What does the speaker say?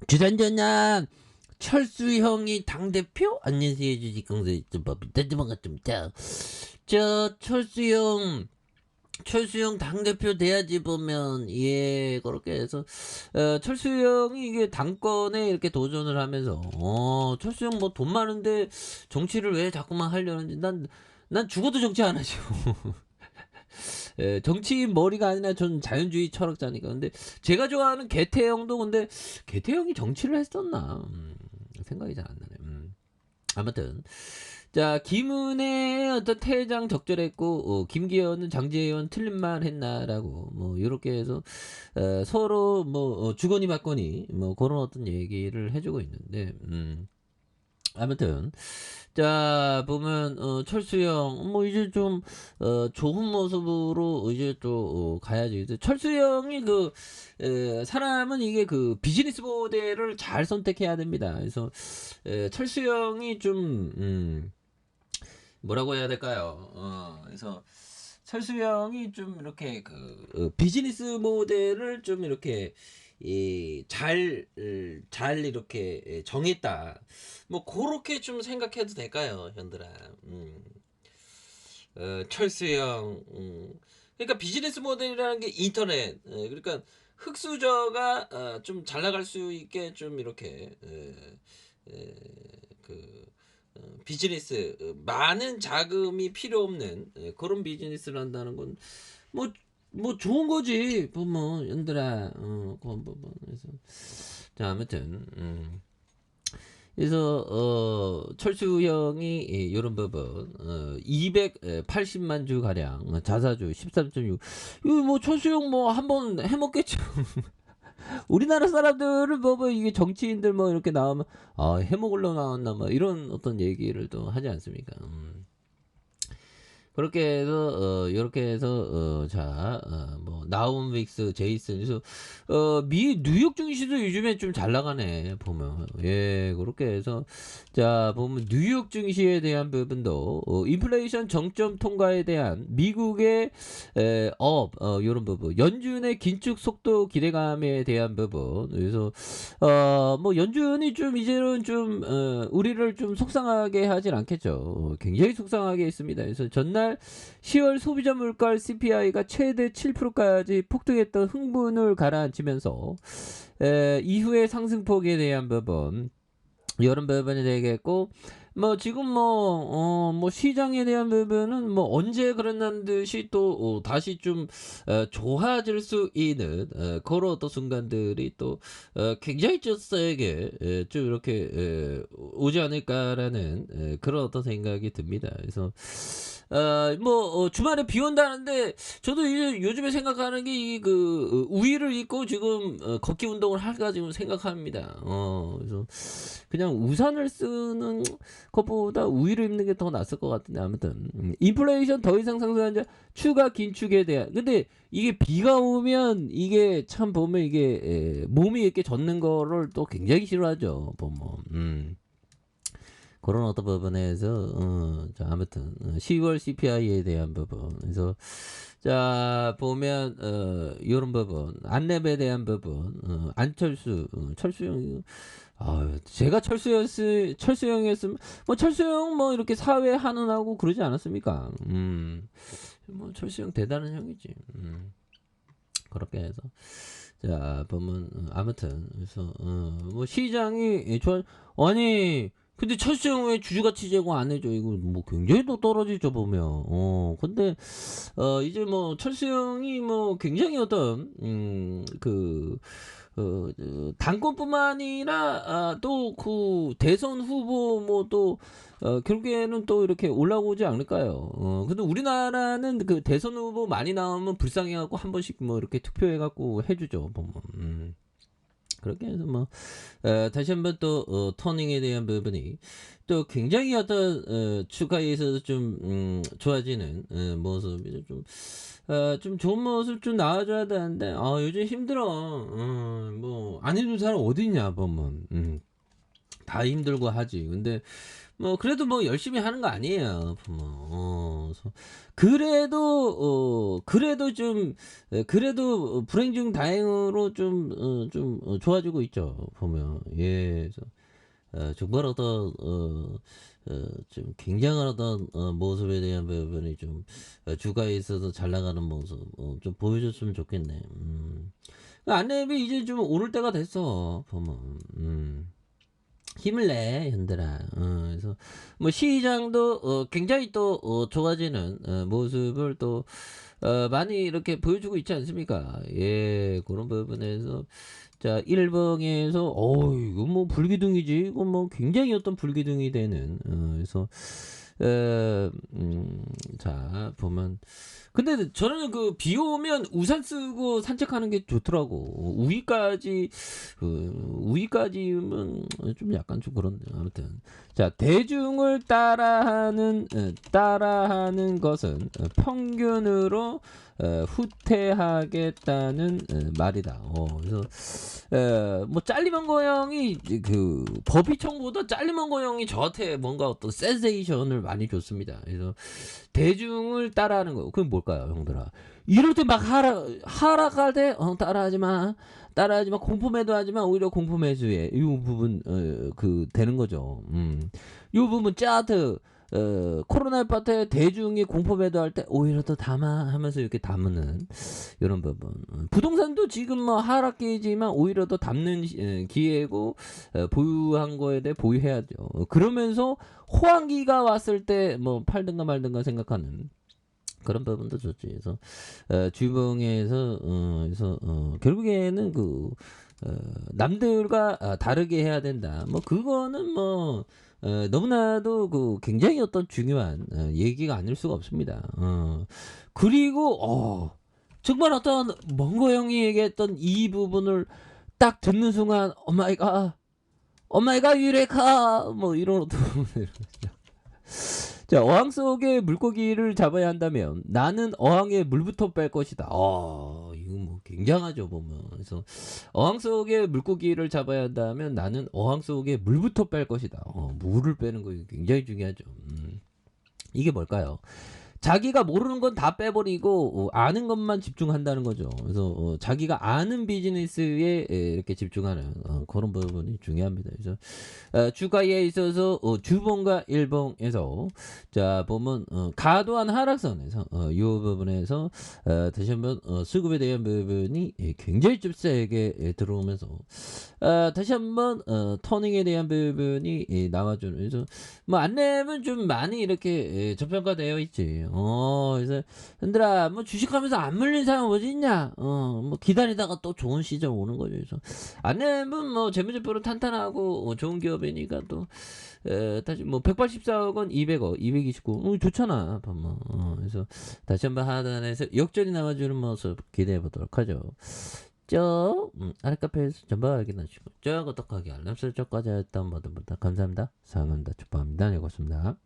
주전전야 철수 형이 당대표? 안녕하세요 주식강사법인자 반갑습니다. 저 철수 형 당대표 돼야지 보면 예 그렇게 해서 철수 형이 이게 당권에 이렇게 도전을 하면서 철수 형 뭐 돈 많은데 정치를 왜 자꾸만 하려는지 난 죽어도 정치 안 하죠. 정치인 머리가 아니라 전 자연주의 철학자니까. 근데 제가 좋아하는 개태형도 근데 개태형이 정치를 했었나 생각이 잘 안 나네. 아무튼 자 김은혜 어떤 퇴장 적절했고 김기현은 장재현 틀린 말 했나라고 뭐 이렇게 해서 서로 뭐 주거니 받거니 뭐 그런 어떤 얘기를 해주고 있는데 아무튼 자 보면 철수형 뭐 이제 좀 좋은 모습으로 이제 또 가야지. 철수형이 그 사람은 이게 그 비즈니스 모델을 잘 선택해야 됩니다. 그래서 철수형이 좀 뭐라고 해야 될까요? 그래서 철수형이 좀 이렇게 그 비즈니스 모델을 좀 이렇게 잘 이렇게 정했다. 뭐 그렇게 좀 생각해도 될까요, 현들아? 철수형. 그러니까 비즈니스 모델이라는 게 인터넷. 그러니까 흑수저가 좀 잘 나갈 수 있게 좀 이렇게 그 비즈니스 많은 자금이 필요 없는 그런 비즈니스를 한다는 건 뭐 좋은 거지 보면 연들아 그건 뭐 그래서 자 아무튼 그래서 철수 형이 이런 부분 280만 주 가량 자사주 13.6 이거 뭐 철수 형 뭐 한번 해먹겠죠. 우리나라 사람들은 뭐 이게 정치인들 뭐 이렇게 나오면 해먹으러 나왔나 뭐 이런 어떤 얘기를 또 하지 않습니까? 그렇게 해서 이렇게 해서 뭐 나움 윅스 제이슨 그래서 미 뉴욕 증시도 요즘에 좀 잘 나가네 보면 예 그렇게 해서 자 보면 뉴욕 증시에 대한 부분도 인플레이션 정점 통과에 대한 미국의 이런 부분 연준의 긴축 속도 기대감에 대한 부분 그래서 뭐 연준이 좀 이제는 좀 우리를 좀 속상하게 하진 않겠죠. 굉장히 속상하게 했습니다. 그래서 전날 10월 소비자 물가 CPI가 최대 7%까지 폭등했던 흥분을 가라앉히면서 이후의 상승폭에 대한 부분 이런 부분이 되겠고 뭐 지금 뭐 시장에 대한 부분은 뭐 언제 그랬는 듯이 또 다시 좀 좋아질 수 있는 그런 어떤 순간들이 또 굉장히 좀 세게 좀 이렇게 오지 않을까라는 그런 어떤 생각이 듭니다. 그래서 뭐 주말에 비 온다는데 저도 이제 요즘에 생각하는 게 이 그 우위를 입고 지금 걷기 운동을 할까 지금 생각합니다. 그래서 그냥 우산을 쓰는 것보다 우위를 입는 게 더 낫을 것 같은데 아무튼 인플레이션 더 이상 상승하지 추가 긴축에 대한 근데 이게 비가 오면 이게 참 보면 이게 몸이 이렇게 젖는 거를 또 굉장히 싫어하죠 보면 그런 어떤 부분에서 자 아무튼 10월 CPI에 대한 부분 그래서 자 보면 이런 부분 안랩에 대한 부분 안철수 철수형 제가 철수형이었으면 뭐 철수형 뭐 이렇게 사회 한원하고 그러지 않았습니까? 뭐 철수형 대단한 형이지. 그렇게 해서 자 보면 아무튼 그래서 뭐 시장이 좋아 아니 근데 철수형 왜 주주가치 제공 안 해줘 이거 뭐 굉장히 또 떨어지죠 보면 근데 이제 뭐 철수형이 뭐 굉장히 어떤 당권뿐만 아니라 또 그 대선 후보 뭐 또 결국에는 또 이렇게 올라오지 않을까요? 근데 우리나라는 그 대선 후보 많이 나오면 불쌍해갖고 한 번씩 뭐 이렇게 투표해갖고 해주죠 보면. 그렇게 해서 뭐 다시 한번 또 터닝에 대한 부분이 또 굉장히 어떤 추가에 있어서 좀 좋아지는 모습이 좀 좋은 모습 좀 나와줘야 되는데 요즘 힘들어 뭐 안 해준 사람 어디 있냐 보면 다 힘들고 하지. 근데 뭐 그래도 뭐 열심히 하는 거 아니에요 보면. 그래서 그래도 좀 그래도 불행 중 다행으로 좀 좋아지고 있죠 보면. 예. 그래서 정말 어떤 좀 굉장한 어떤 모습에 대한 부분이 좀 주가에 있어서 잘 나가는 모습 좀 보여줬으면 좋겠네. 안내비 이제 좀 오를 때가 됐어 보면. 힘을 내 현들아. 그래서 뭐 시장도 굉장히 또 좋아지는 모습을 또 많이 이렇게 보여주고 있지 않습니까? 예, 그런 부분에서 자 일봉에서 이거 뭐 불기둥이지. 이거 뭐 굉장히 어떤 불기둥이 되는 그래서 자 보면 근데 저는 그 비 오면 우산 쓰고 산책하는 게 좋더라고. 우위까지면 좀 약간 좀 그런데 아무튼 자 대중을 따라하는 것은 평균으로 후퇴하겠다는 말이다. 그래서 뭐 잘리먼거 형이 그 버비청보다 잘리먼거 형이 저한테 뭔가 어떤 센세이션을 많이 줬습니다. 그래서 대중을 따라하는 거 그건 뭘까요 형들아? 이럴 때 막 하락할 때 따라하지 마 공포 매도하지 마 오히려 공포 매수해 이 부분 그 되는 거죠. 이 부분 짜트 코로나 파트에 대중이 공포 매도할 때 오히려 더 담아 하면서 이렇게 담는 이런 부분. 부동산도 지금 뭐 하락기지만 오히려 더 담는 기회고 보유한 거에 대해 보유해야죠. 그러면서 호황기가 왔을 때 뭐 팔든가 말든가 생각하는 그런 부분도 좋지. 그래서 주봉에서 그래서 결국에는 그 남들과 다르게 해야 된다. 뭐 그거는 뭐 너무나도 그 굉장히 어떤 중요한 얘기가 아닐 수가 없습니다. 그리고 정말 어떤 멍거 형이 얘기했던 이 부분을 딱 듣는 순간 오마이갓 유레카 뭐 이런 어떤 자, 어항 속에 물고기를 잡아야 한다면 나는 어항에 물부터 뺄 것이다. 이거 뭐 굉장하죠 보면. 그래서 어항 속에 물고기를 잡아야 한다면 나는 어항 속에 물부터 뺄 것이다. 물을 빼는 거 굉장히 중요하죠. 이게 뭘까요? 자기가 모르는 건 다 빼버리고 아는 것만 집중한다는 거죠. 그래서 자기가 아는 비즈니스에 이렇게 집중하는 그런 부분이 중요합니다. 그래서 주가에 있어서 주봉과 일봉에서 자 보면 과도한 하락선에서 이 부분에서 다시 한번 수급에 대한 부분이 굉장히 좀 세게 들어오면서 다시 한번 터닝에 대한 부분이 나와주는 그래서 뭐 안내면 좀 많이 이렇게 저평가되어 있지. 그래서 흔들아 뭐 주식하면서 안 물린 사람 어디 있냐? 뭐 기다리다가 또 좋은 시점 오는 거죠. 그래서 안내면 뭐 재무제표로 탄탄하고 좋은 기업이니까 또 다시 뭐 184억 원, 200억, 229 좋잖아. 뭐. 그래서 다시 한번 하단에서 역전이 나와주는 모습 기대해 보도록 하죠. 아래 카페에서 전부 확인하시고 구독하기 알람 설정까지 했던 모든 분들 감사합니다. 사랑합니다. 축복합니다. 네, 고맙습니다.